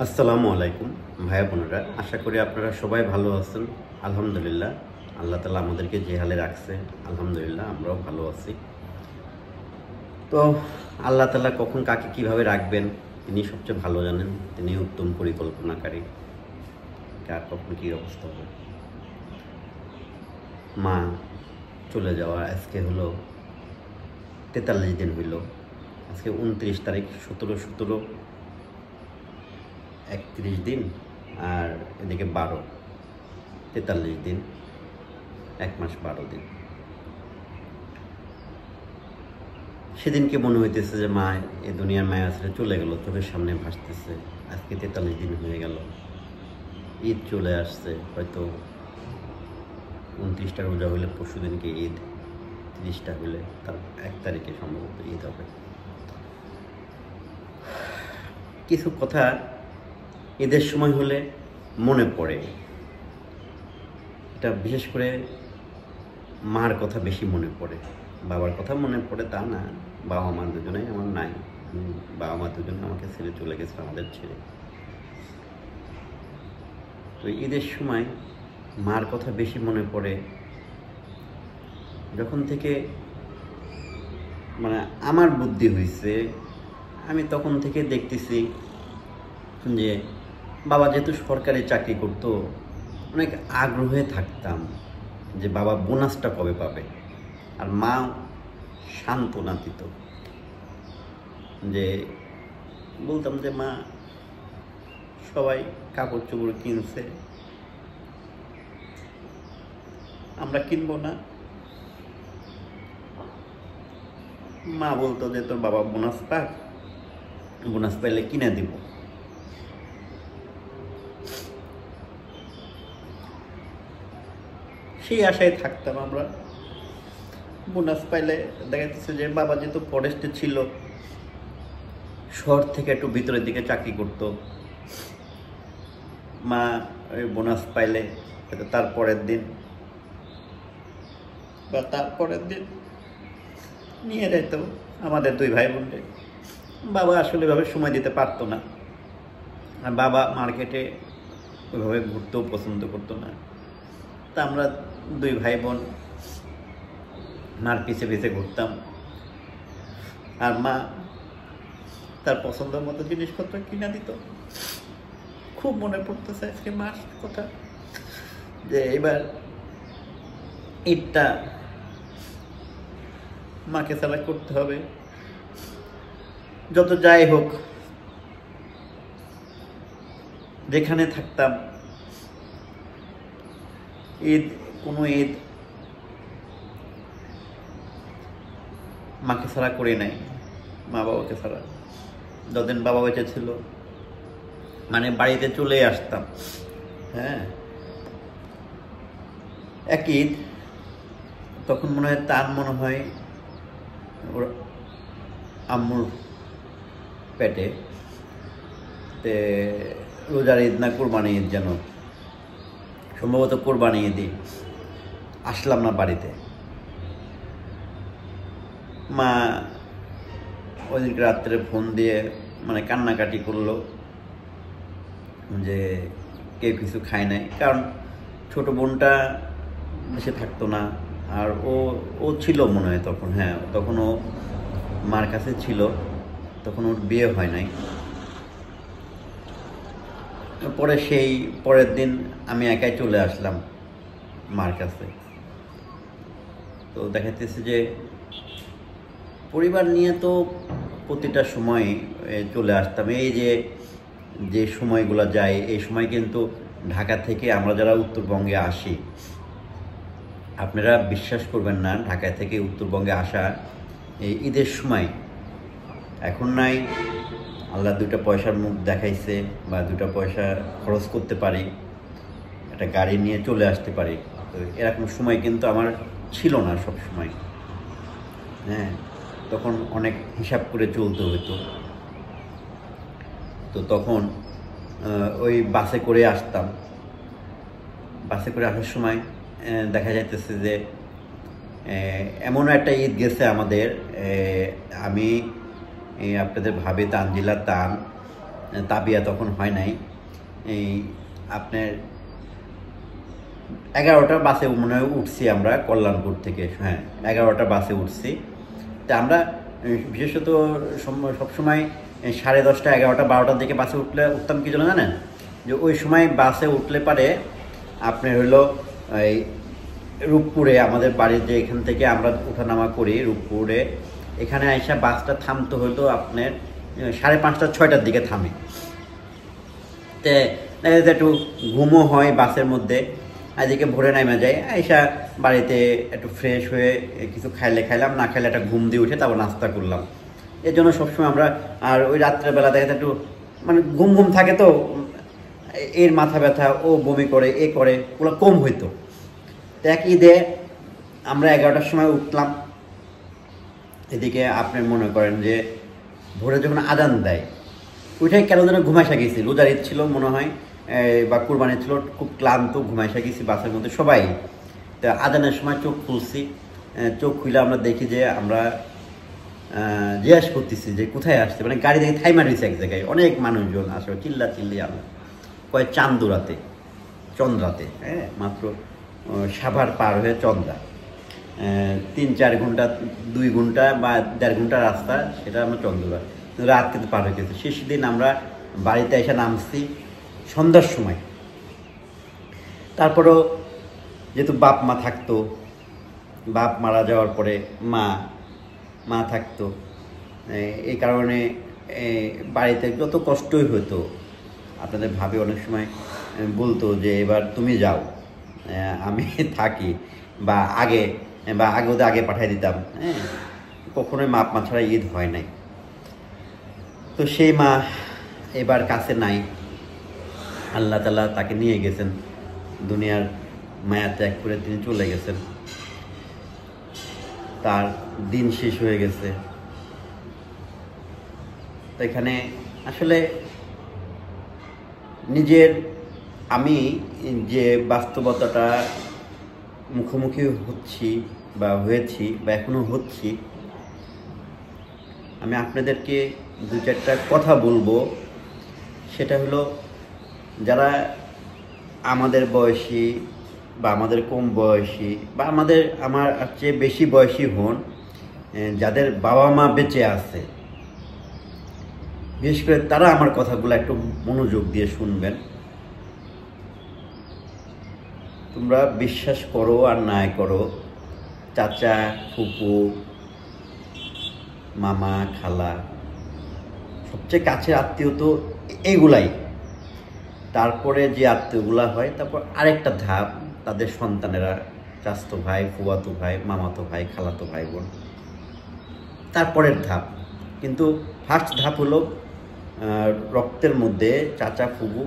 আসসালামু আলাইকুম ভাইয়া বোনেরা, আশা করি আপনারা সবাই ভালো আছেন। আলহামদুলিল্লাহ, আল্লাহ তাআলা আমাদেরকে যে হালে রাখছে, আলহামদুলিল্লাহ আমরাও ভালো আছি। তো আল্লাহ তাআলা কখন কাকে কিভাবে রাখবেন তিনি সবচেয়ে ভালো জানেন। তিনি উত্তম পরিকল্পনাকারী, কার কখন কী অবস্থা হবে। মা চলে যাওয়া আজকে হলো 43 দিন হইল। আজকে 29 তারিখ, 17 31 দিন, আর এদিকে 43 দিন, 1 মাস 12 দিন। সেদিনকে মনে হইতেছে যে মা এ দুনিয়ার মায়া ছেড়ে চলে গেল, চোখের সামনে ভাসতেছে। আজকে 43 দিন হয়ে গেল, ঈদ চলে আসছে। হয়তো 29টা রোজা হইলে পরশু দিনকে ঈদ, 30টা হইলে তার 1 তারিখে সম্ভবত ঈদ হবে। কিছু কথা ঈদের সময় হলে মনে পড়ে। এটা বিশেষ করে মার কথা বেশি মনে পড়ে। বাবার কথা মনে পড়ে তা না, বাবা মা দুজনেই আমার নাই। বাবা মা দুজনে আমাকে ছেড়ে চলে গেছে, আমাদের ছেড়ে। তো ঈদের সময় মার কথা বেশি মনে পড়ে। যখন থেকে মানে আমার বুদ্ধি হয়েছে, আমি তখন থেকে দেখতেছি যে বাবা যেহেতু সরকারি চাকরি করতো, অনেক আগ্রহে থাকতাম যে বাবা বোনাসটা কবে পাবে। আর মা সান্ত্বনা দিত, যে বলতাম যে মা সবাই কাপড় চোপড় কিনছে, আমরা কিনবো না। মা বলতো যে তোর বাবা বোনাস পাক, বোনাস পাইলে কিনে দিব। সেই আশায় থাকতাম আমরা। বোনাস পাইলে দেখা যাচ্ছে যে বাবা যেহেতু ফরেস্টে ছিল, শহর থেকে একটু ভিতরের দিকে চাকরি করতো, মা ওই বোনাস পাইলে হয়তো তার পরের দিন বা তারপরের দিন নিয়ে যেত আমাদের 2 ভাই বোনকে। বাবা আসলে এভাবে সময় দিতে পারতো না, আর বাবা মার্কেটে ওইভাবে ঘুরতেও পছন্দ করতো না। তা আমরা 2 ভাই বোন মার পিছে পিছে ঘুরতাম, আর মা তার পছন্দের মতো জিনিসপত্র কিনা দিত। খুব মনে পড়তেছে আজকে মার কথা, যে এবার ঈদটা মাকে ছাড়া করতে হবে। যত যাই হোক, যেখানে থাকতাম কোনো ঈদ মাকে ছাড়া করে নাই, মা বাবাকে ছাড়া। যতদিন বাবা বেঁচে ছিল মানে বাড়িতে চলে আসতাম। হ্যাঁ, এক ঈদ তখন মনে হয় তার মনে হয় ওর আম্মুর পেটে তে রোজার ঈদ না কোরবানি ঈদ, যেন সম্ভবত কোরবানি ঈদই। আসলাম না বাড়িতে। মা ওই দিনকে রাত্রে ফোন দিয়ে মানে কান্নাকাটি করলো যে কেউ কিছু খায় নাই, কারণ ছোট বোনটা দেশে থাকতো না। আর ও ছিল মনে হয় তখন, হ্যাঁ তখন ও মার কাছে ছিল, তখন ওর বিয়ে হয় নাই। পরে সেই পরের দিন আমি একাই চলে আসলাম মার কাছে। তো দেখাতেছে যে পরিবার নিয়ে তো প্রতিটা সময় চলে আসতাম। এই যে সময়গুলো যায়, এই সময় কিন্তু ঢাকা থেকে আমরা যারা উত্তরবঙ্গে আসি, আপনারা বিশ্বাস করবেন না, ঢাকা থেকে উত্তরবঙ্গে আসা এই ঈদের সময় এখন নাই আল্লাহ 2টা পয়সার মুখ দেখাইছে বা 2টা পয়সা খরচ করতে পারি, একটা গাড়ি নিয়ে চলে আসতে পারি। তো এরকম সময় কিন্তু আমার ছিল না সব সময়। হ্যাঁ, তখন অনেক হিসাব করে চলতে হতো। তো তখন ওই বাসে করে আসতাম। বাসে করে আসার সময় দেখা যাইতেছে যে এমন একটা ঈদ গেছে আমাদের। আমি আপনাদের ভাবি তানজিলা তান তাবিয়া তখন হয় নাই। এই আপনার 11টা বাসে মনে হয় উঠছি আমরা কল্যাণপুর থেকে, হ্যাঁ 11টা বাসে উঠছি। তা আমরা বিশেষত সবসময় 10:30, 11টা, 12টার দিকে বাসে উঠতাম কি জন্য জানেন? যে ওই সময় বাসে উঠলে পারে আপনার হলো এই রূপপুরে, আমাদের বাড়ির যে এখান থেকে আমরা ওঠানামা করি রূপপুরে, এখানে আইসা বাসটা থামতে হতো আপনার 5:30, 6টার দিকে থামে। তে দেখা যাচ্ছে একটু ঘুমও হয় বাসের মধ্যে, এদিকে ভোরে নামে যায়, আইসা বাড়িতে একটু ফ্রেশ হয়ে কিছু খাইলাম, না খাইলে একটা ঘুম দিয়ে উঠে তারপর নাস্তা করলাম। এর জন্য সবসময় আমরা, আর ওই রাত্রেবেলা দেখা যায় একটু মানে ঘুম থাকে, তো এর মাথা ব্যথা, ও বমি করে, এ করে, ওগুলো কম হইতো। তো এক ঈদে আমরা 11টার সময় উঠলাম। এদিকে আপনি মনে করেন যে ভোরে যখন আজান দেয়, ওইটাই কেন যেন ঘুমাইসা গেছি, রোজার ঈদ ছিল মনে হয় বা কুরবানি ছিল, খুব ক্লান্ত, ঘুমাইসা গেছি বাসের মধ্যে সবাই। তো আজানের সময় চোখ খুলছি, চোখ খুলে আমরা দেখি যে আমরা জিজ্ঞাসা করতেছি যে কোথায় আসছে, মানে গাড়ি দেখে থাইমা রয়েছে এক জায়গায়, অনেক মানুষজন আসলে চিল্লি আমরা কয় চন্দ্রাতে, হ্যাঁ মাত্র সাভার পার হয়ে চন্দ্রা, 3-4 ঘন্টা, 2 ঘন্টা বা 1.5 ঘন্টা রাস্তা, সেটা আমরা চন্দ্রা রাত কিন্তু পার হয়ে গেছে। শেষ দিন আমরা বাড়িতে এসে নামছি সন্ধ্যার সময়। তারপরও যেহেতু বাপ মা থাকতো, বাপ মারা যাওয়ার পরে মা থাকতো, এই কারণে বাড়িতে যত কষ্টই হতো, আপনাদের ভাবে অনেক সময় বলতো যে এবার তুমি যাও, আমি থাকি, বা আগে ওদের আগে পাঠিয়ে দিতাম। হ্যাঁ, কখনোই মা ছাড়া ঈদ হয় নাই। তো সেই মা এবার কাছে নাই, আল্লাহ তাআলা তাকে নিয়ে গেছেন, দুনিয়ার মায়া ত্যাগ করে তিনি চলে গেছেন, তার দিন শেষ হয়ে গেছে। তো এখানে আসলে নিজের, আমি যে বাস্তবতাটা মুখোমুখি হচ্ছি বা হয়েছি বা এখনো হচ্ছি, আমি আপনাদেরকে 2-4টা কথা বলবো। সেটা হলো, যারা আমাদের বয়সী বা আমাদের কম বয়সী বা আমার চেয়ে বেশি বয়সী হন, যাদের বাবা মা বেঁচে আছে, বিশেষ করে তারা আমার কথাগুলো একটু মনোযোগ দিয়ে শুনবেন। তোমরা বিশ্বাস করো আর নাই করো, চাচা, ফুপু, মামা, খালা, সবচেয়ে কাছের আত্মীয় তো এইগুলাই। তারপরে যে আত্মীয়গুলা হয়, তারপর আরেকটা ধাপ তাদের সন্তানেরা, চাচাতো ভাই, ফুফাতো ভাই, মামাতো ভাই, খালাতো ভাই বোন, তারপরের ধাপ। কিন্তু ফার্স্ট ধাপ হলো রক্তের মধ্যে চাচা, ফুফু,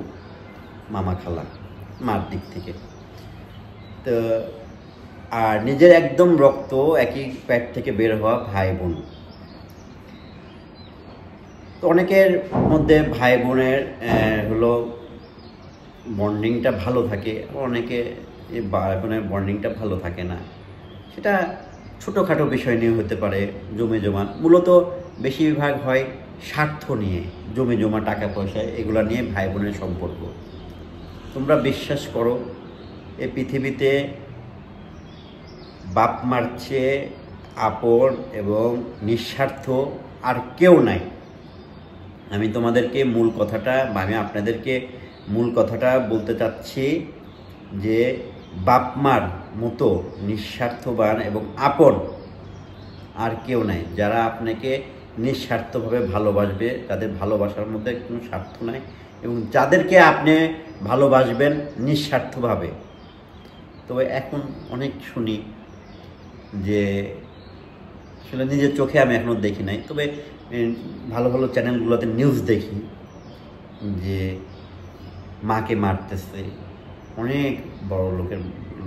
মামা, খালা, মার দিক থেকে। তো আর নিজের একদম রক্ত, একই পেট থেকে বের হওয়া ভাই বোন। তো অনেকের মধ্যে ভাই বোনের হলো বন্ডিংটা ভালো থাকে, অনেকে ভাই বোনের বন্ডিংটা ভালো থাকে না। সেটা ছোটোখাটো বিষয় নিয়ে হতে পারে, জমি জমা, মূলত বেশিরভাগ হয় স্বার্থ নিয়ে, জমি জমা, টাকা পয়সা, এগুলো নিয়ে ভাই বোনের সম্পর্ক। তোমরা বিশ্বাস করো, এই পৃথিবীতে বাপ মার চেয়ে আপন এবং নিঃস্বার্থ আর কেউ নাই। আমি তোমাদেরকে আমি আপনাদেরকে মূল কথাটা বলতে চাচ্ছি যে বাপ মার মতো নিঃস্বার্থবান এবং আপন আর কেউ নাই। যারা আপনাকে নিঃস্বার্থভাবে ভালোবাসবে, তাদের ভালোবাসার মধ্যে কোনো স্বার্থ নাই, এবং যাদেরকে আপনি ভালোবাসবেন নিঃস্বার্থভাবে। তবে এখন অনেক শুনি যে, আসলে নিজের চোখে আমি এখনও দেখি নাই, তবে ভালো ভালো চ্যানেলগুলোতে নিউজ দেখি যে মাকে মারতেছে, অনেক বড়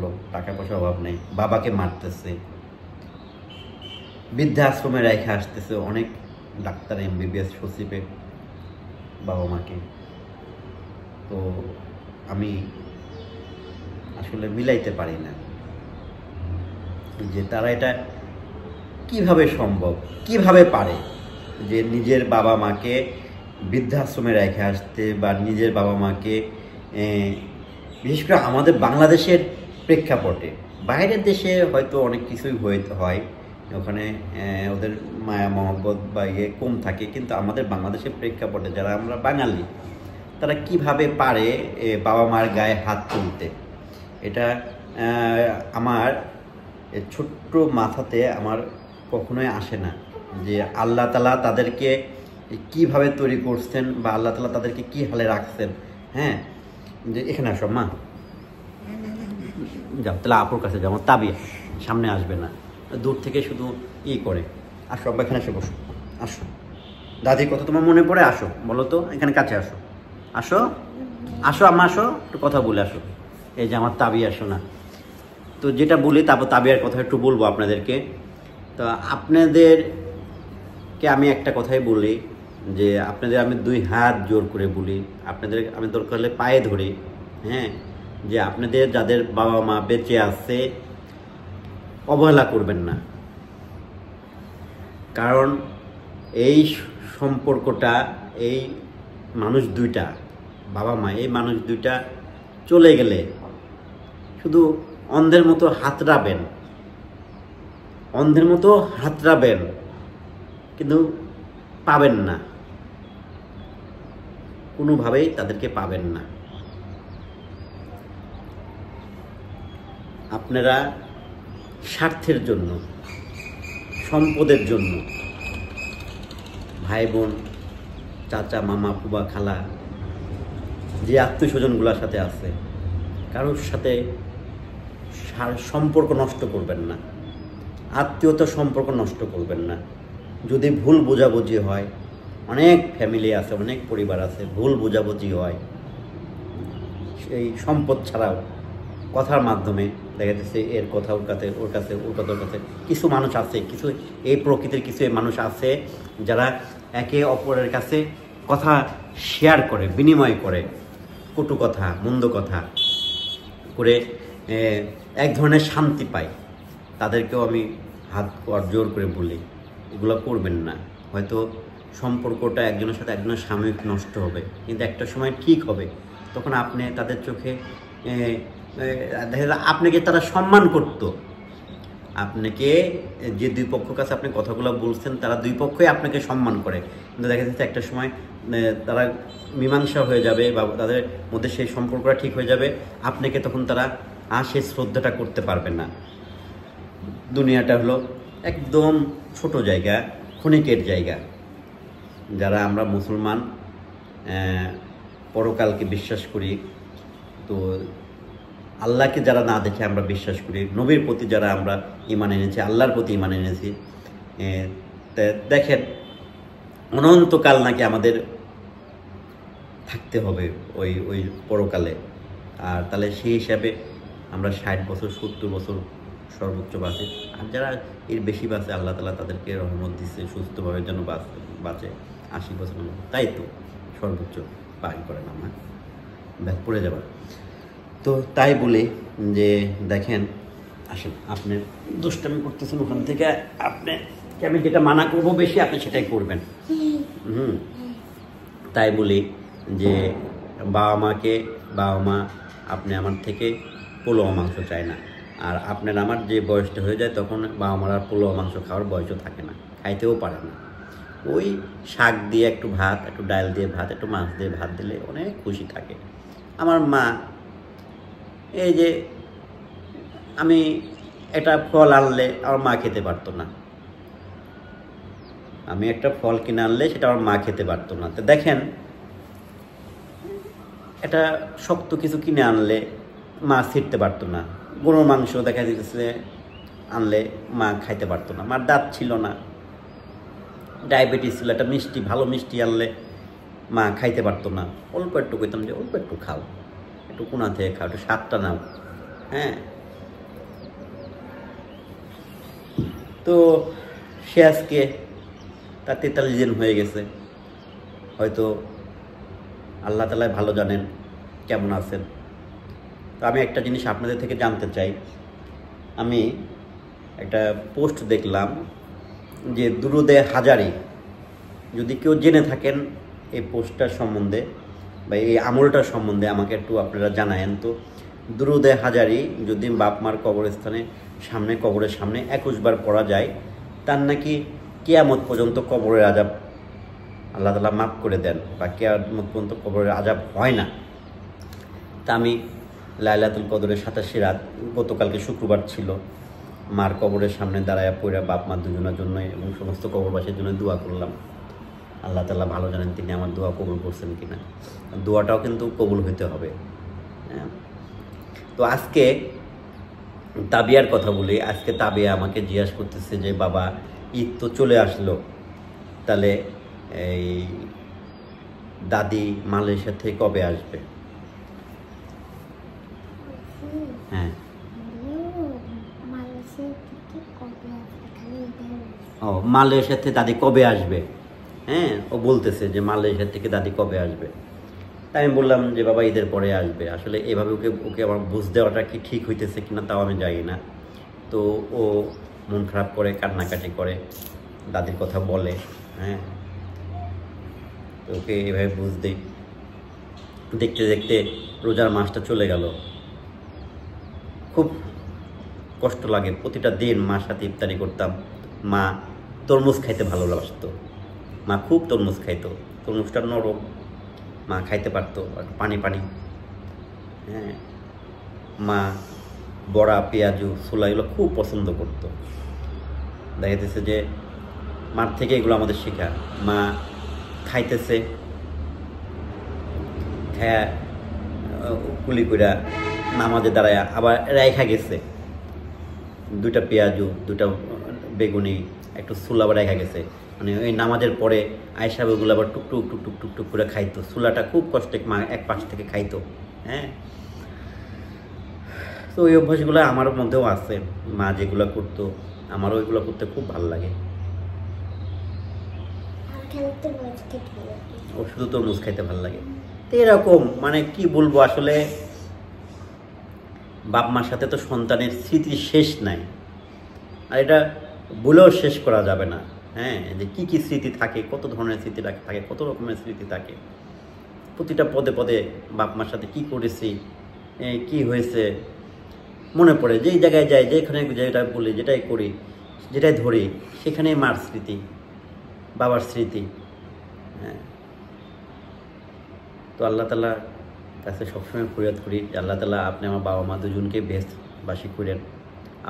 লোক, টাকা পয়সার অভাব নেই, বাবাকে মারতেছে, বৃদ্ধাশ্রমে রেখে আসতেছে অনেক ডাক্তার, MBBS, সচিবের বাবা মাকে। তো আমি আসলে মিলাইতে পারি না যে তারা এটা কিভাবে সম্ভব, কিভাবে পারে যে নিজের বাবা মাকে বৃদ্ধাশ্রমে রেখে আসতে বা নিজের বাবা মাকে, বিশেষ করে আমাদের বাংলাদেশের প্রেক্ষাপটে, বাইরের দেশে হয়তো অনেক কিছুই হয়, ওখানে ওদের মায়া মহব্বত বা ইয়ে কম থাকে, কিন্তু আমাদের বাংলাদেশের প্রেক্ষাপটে যারা আমরা বাঙালি, তারা কিভাবে পারে বাবা মার গায়ে হাত তুলতে, এটা আমার ছোট্ট মাথাতে আমার কখনোই আসে না যে আল্লাহ তাআলা তাদেরকে কিভাবে তৈরি করছেন বা আল্লাহ তাআলা তাদেরকে কি হালে রাখছেন। হ্যাঁ, যে এখানে আসো মা, যাও তাহলে আপুর কাছে যাও, তাবিয়া সামনে আসবে না, দূর থেকে শুধু করে। আসো আব্বা, এখানে এসে বসো, আসো দাদির কথা তোমার মনে পড়ে, আসো বলো তো, এখানে কাছে আসো, আসো আসো আম্মা, আসো একটু কথা বলে আসো। এই যে আমার তাবিয়া, আসো না। তো যেটা বলি, তারপর তাবিয়ার কথা একটু বলবো আপনাদেরকে। তো আপনাদেরকে আমি একটা কথাই বলি, যে আপনাদের আমি 2 হাত জোর করে বলি, আপনাদের আমি দরকার হলে পায়ে ধরি, হ্যাঁ, যে আপনাদের যাদের বাবা মা বেঁচে আছে অবহেলা করবেন না। কারণ এই সম্পর্কটা, এই মানুষ দুইটা, বাবা মা, এই মানুষ দুইটা চলে গেলে শুধু অন্ধের মতো হাতড়াবেন, কিন্তু পাবেন না, কোনোভাবেই তাদেরকে পাবেন না। আপনারা স্বার্থের জন্য, সম্পদের জন্য, ভাই বোন, চাচা, মামা, ফুবা, খালা, যে আত্মীয় স্বজনগুলোর সাথে আছে, কারোর সাথে সম্পর্ক নষ্ট করবেন না, আত্মীয়তার সম্পর্ক নষ্ট করবেন না। যদি ভুল বোঝাবুঝি হয়, অনেক ফ্যামিলি আছে, অনেক পরিবার আছে, ভুল বোঝাবুঝি হয়, সেই সম্পদ ছাড়াও কথার মাধ্যমে দেখা যাচ্ছে এর কথা ওর কাছে, ওর কাছে, ওর কথা ওর কাছে। কিছু মানুষ আছে, কিছু এই প্রকৃতির কিছু মানুষ আছে যারা একে অপরের কাছে কথা শেয়ার করে, বিনিময় করে, কটু কথা, মন্দ কথা করে এক ধরনের শান্তি পায়। তাদেরকেও আমি হাত জোর করে বলি, এগুলো করবেন না। হয়তো সম্পর্কটা একজনের সাথে একজনের সাময়িক নষ্ট হবে, কিন্তু একটা সময় ঠিক হবে। তখন আপনি তাদের চোখে আপনাকে তারা সম্মান করত, আপনাকে যে 2 পক্ষের কাছে আপনি কথাগুলো বলছেন, তারা 2 পক্ষই আপনাকে সম্মান করে। কিন্তু দেখা যাচ্ছে একটা সময় তারা মীমাংসা হয়ে যাবে বা তাদের মধ্যে সেই সম্পর্কটা ঠিক হয়ে যাবে, আপনাকে তখন তারা সেই শ্রদ্ধাটা করতে পারবে না। দুনিয়াটা হলো একদম ছোট জায়গা, ক্ষণিকের জায়গা। যারা আমরা মুসলমান, পরকালকে বিশ্বাস করি, তো আল্লাহকে যারা না দেখে আমরা বিশ্বাস করি, নবীর প্রতি যারা আমরা ঈমান এনেছি, আল্লাহর প্রতি ঈমান এনেছি, দেখেন অনন্তকাল নাকি আমাদের থাকতে হবে ওই পরকালে। আর তাহলে সেই হিসাবে আমরা 60 বছর 70 বছর সর্বোচ্চ বাঁচে, আর যারা এর বেশি বাঁচে আল্লাহ তাআলা তাদেরকে রহমত দিচ্ছে, সুস্থভাবে যেন বাঁচে 80 বছর, তাই তো সর্বোচ্চ পাই করেন আমরা ব্যাগ পড়ে যাবার। তো তাই বলে যে দেখেন, আসেন, আপনি দুষ্টামি করতেছেন ওখান থেকে, আমি যেটা মানা করবো বেশি, আপনি সেটাই করবেন। তাই বলি যে বাবা মা আপনি আমার থেকে পোলোয়া মাংস চায় না, আর আপনার আমার যে বয়সটা হয়ে যায় তখন বাবা মার আর পোলোয়া মাংস খাওয়ার বয়সও থাকে না, খাইতেও পারে না। ওই শাক দিয়ে একটু ভাত, একটু ডাল দিয়ে ভাত, একটু মাছ দিয়ে ভাত দিলে অনেক খুশি থাকে। আমার মা, এই যে আমি একটা ফল আনলে আমার মা খেতে পারতো না, আমি একটা ফল কিনে আনলে সেটা আমার মা খেতে পারতো না। তো দেখেন, এটা শক্ত কিছু কিনে আনলে মা ছিঁড়তে পারতো না, গরুর মাংস দেখা দিতেছে আনলে মা খাইতে পারতো না, মার দাঁত ছিল না, ডায়াবেটিস ছিল, একটা মিষ্টি, ভালো মিষ্টি আনলে মা খাইতে পারতো না। অল্প একটু কইতাম যে অল্প একটু খাও, একটু কোনা থেকে খাও, একটু স্বাদটা নাও। হ্যাঁ, তো সে আজকে তার 43 দিন হয়ে গেছে, হয়তো আল্লাহ তাআলা ভালো জানেন কেমন আছেন। তো আমি একটা জিনিস আপনাদের থেকে জানতে চাই। আমি একটা পোস্ট দেখলাম যে দুরুদে হাজারি, যদি কেউ জেনে থাকেন এই পোস্টটার সম্বন্ধে বা এই আমলটার সম্বন্ধে আমাকে একটু আপনারা জানায়েন তো। দুরুদে হাজারি যদি বাপ মার কবরস্থানে সামনে, কবরের সামনে 21 বার পড়া যায়, তার নাকি কিয়ামত পর্যন্ত কবরের আযাব আল্লাহ তাআলা মাফ করে দেন, বা কিয়ামত পর্যন্ত কবরের আযাব হয় না। তা আমি লাইলাতুল কদরের 87 রাত, গতকালকে শুক্রবার ছিল, মার কবরের সামনে দাঁড়ায়া পড়া বাপ মা দুজনের জন্য এবং সমস্ত কবরবাসীর জন্য দোয়া করলাম। আল্লাহ তাআলা ভালো জানেন তিনি আমার দোয়া কবুল করছেন কিনা। দোয়াটাও কিন্তু কবুল হইতে হবে। হ্যাঁ, তো আজকে তাবিয়ার কথা বলি। আজকে তাবিয়া আমাকে জিজ্ঞাসা করতেছে যে বাবা, ঈদ তো চলে আসলো, তাহলে এই দাদি মালয়েশিয়া থেকে কবে আসবে? হ্যাঁ, ও মালয়েশিয়া থেকে দাদি কবে আসবে? হ্যাঁ, ও বলতেছে যে মালয়েশিয়া থেকে দাদি কবে আসবে। তাই আমি বললাম যে বাবা ঈদের পরে আসবে। আসলে এভাবে ওকে আমার বুঝ দেওয়াটা কি ঠিক হইতেছে কিনা তাও আমি জানি না। তো ও মন খারাপ করে, কান্নাকাটি করে, দাদির কথা বলে। হ্যাঁ, তো ওকে এভাবে বুঝ দিই। দেখতে দেখতে রোজার মাসটা চলে গেল। খুব কষ্ট লাগে। প্রতিটা দিন মার সাথে ইফতারি করতাম। মা তরমুজ খাইতে ভালোবাসতো। মা খুব তরমুজ খাইতো। তরমুজটা নরম, মা খাইতে পারতো, পানি পানি। হ্যাঁ, মা বড়া, পেঁয়াজু, ছোলা এগুলো খুব পছন্দ করতো। দেখা যাচ্ছে যে মার থেকে এগুলো আমাদের শেখা। মা খাইতেছে, খায়া কুলি কইরা নামাজে দাঁড়ায় আবার রাইখা গেছে, 2টা পেঁয়াজু, 2টা বেগুনি, একটু ছোলা আবার রাইখা গেছে। মানে ওই নামাজের পরে আয়েশা ওগুলো আবার টুকটুক টুকটুক টুকটুক করে খাইতো। ছোলাটা খুব কষ্টে মা এক পাশ থেকে খাইতো। হ্যাঁ, তো ওই অভ্যাসগুলো আমার মধ্যেও আছে। মা যেগুলো করতো আমারও ওইগুলো করতে খুব ভালো লাগে। ও শুধু তরমুজ খাইতে ভালো লাগে। তো এরকম মানে কি বলবো, আসলে বাপ মার সাথে তো সন্তানের স্মৃতি শেষ নাই, আর এটা বলেও শেষ করা যাবে না। হ্যাঁ, যে কী কী স্মৃতি থাকে, কত ধরনের স্মৃতি থাকে, কত রকমের স্মৃতি থাকে। প্রতিটা পদে পদে বাপ মার সাথে কী করেছি, কি হয়েছে মনে পড়ে। যেই জায়গায় যাই, যেখানে যেটা বলি, যেটাই করি, যেটাই ধরি, সেখানেই মার স্মৃতি, বাবার স্মৃতি। হ্যাঁ, তো আল্লাহ তাআলা কাছে সবসময় ফরিয়াদ করি যে আল্লাহ তাআলা আপনি আমার বাবা মা দুজনকে বেশবাসী করেন।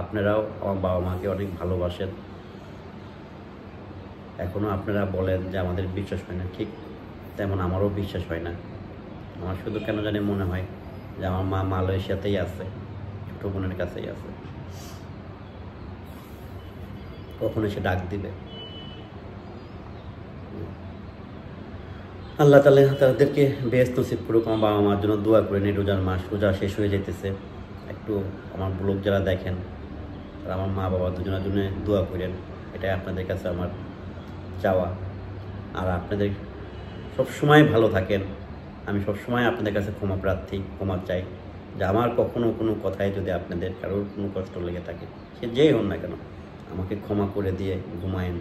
আপনারাও আমার বাবা মাকে অনেক ভালোবাসেন। এখনও আপনারা বলেন যে আমাদের বিশ্বাস হয় না, ঠিক তেমন আমারও বিশ্বাস হয় না। আমার শুধু কেন জানি মনে হয় যে আমার মা মালয়েশিয়াতেই আছে, ছোটো বোনের কাছেই আছে, কখন এসে ডাক দিবে। আল্লাহ তাআলা তাদেরকে বেহেশত নসিব করুক। আমার বাবা মার জন্য দোয়া করে নিই। রোজার মাস, রোজা শেষ হয়ে যেতেছে। একটু আমার ব্লগ যারা দেখেন আর আমার মা বাবা দুজনের জন্য দোয়া করেন, এটাই আপনাদের কাছে আমার চাওয়া। আর আপনাদের সবসময় ভালো থাকেন। আমি সবসময় আপনাদের কাছে ক্ষমা প্রার্থী, ক্ষমা চাই যে আমার কখনো কোনো কথায় যদি আপনাদের কারোর কোনো কষ্ট লেগে থাকে, সে যেই হন না কেন, আমাকে ক্ষমা করে দিয়ে ঘুমায়েন।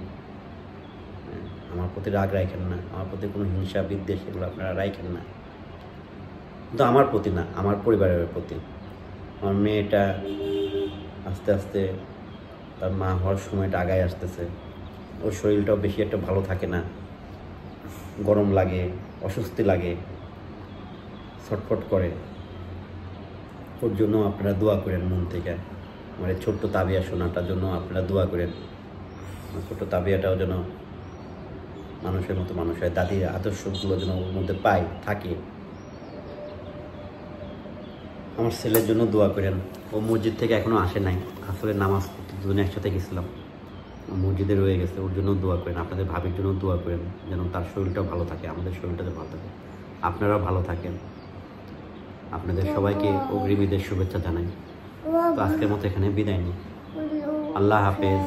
আমার প্রতি রাগ রাখেন না, আমার প্রতি কোনো হিংসা বিদ্বেষ এগুলো আপনারা রাখেন না। কিন্তু আমার প্রতি না, আমার পরিবারের প্রতি। আমার মেয়েটা আস্তে আস্তে তার মা হওয়ার সময়টা আগায় আসতেছে। ওর শরীরটাও বেশি একটা ভালো থাকে না, গরম লাগে, অস্বস্তি লাগে, ছটফট করে। ওর জন্য আপনারা দোয়া করেন মন থেকে। আমার এই ছোট্ট তাবিয়া শোনাটার জন্য আপনারা দোয়া করেন। আমার ছোট্ট তাবিয়াটাও যেন মানুষের মতো মানুষ হয়, দাদির আদর্শগুলো যেন ওর মধ্যে পাই, থাকে। আমার ছেলের জন্য দোয়া করেন। ও মসজিদ থেকে এখনও আসে নাই। আসলে নামাজ পড়তে দুজনে একসাথে গেছিলাম, মসজিদে রয়ে গেছে। ওর জন্য দোয়া করেন। আপনাদের ভাবির জন্য দোয়া করেন যেন তার শরীরটাও ভালো থাকে, আমাদের শরীরটাও ভালো থাকে, আপনারাও ভালো থাকেন। আপনাদের সবাইকে অগ্রিম ঈদের শুভেচ্ছা জানাই। তো আজকের মতো এখানে বিদায় নিই। আল্লাহ হাফেজ।